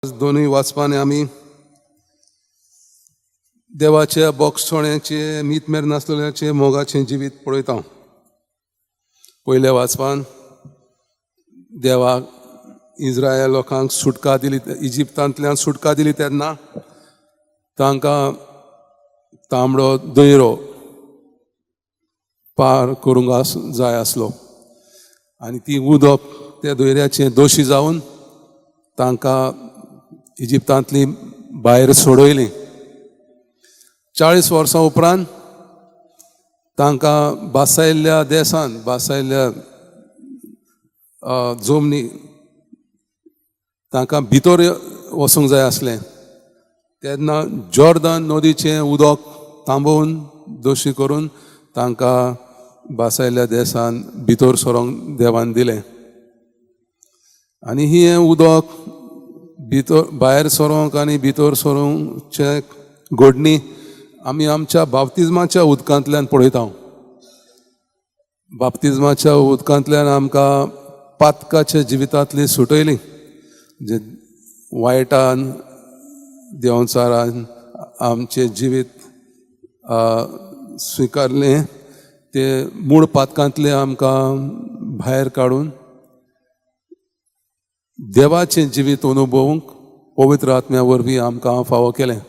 दोनूय वाचपांनी आमी देवाच्या बोगसोण्याचे मीतमेर नासलेल्याचे मोगाचें जिवीत पळयता. पयल्या वाचपान देवाक इस्रायल लोकांक सुटका दिली, इजिप्तांतल्यान सुटका दिली तेन्ना तांकां तांबडो दर्यो पार करूंक जाय आसलो आनी ती उदक त्या दर्याचें दोशी जावन तांकां इजिप्तांतली भायर सोडयली. 40 वर्सां उपरांत तांकां बासायल्ल्या देसान, बासायल्ल्या जमनी तांकां भितर वचूंक जाय आसलें तेन्ना जॉर्दन नदीचें उदक थांबोवन दोशी करून तांकां बासायल्ल्या देसान भितर सरोंक देवान दिलें. आनी ही उदक भितर भायर सरोंक आनी भितर सरोंकचे घडणी आमी आमच्या बाप्तिस्माच्या उदकांतल्यान पळयता. बाप्तिस्माच्या उदकांतल्यान आमकां पातकाच्या जिवितांतली सुटयली, जे वायटान देंवचारान आमचें जिवीत स्विकारलें ते मूळ पातकांतले आमकां भायर काडून देवाचें जिवीत अनुभवूंक पवित्र आत्म्या वरवीं आमकां फावो केलें.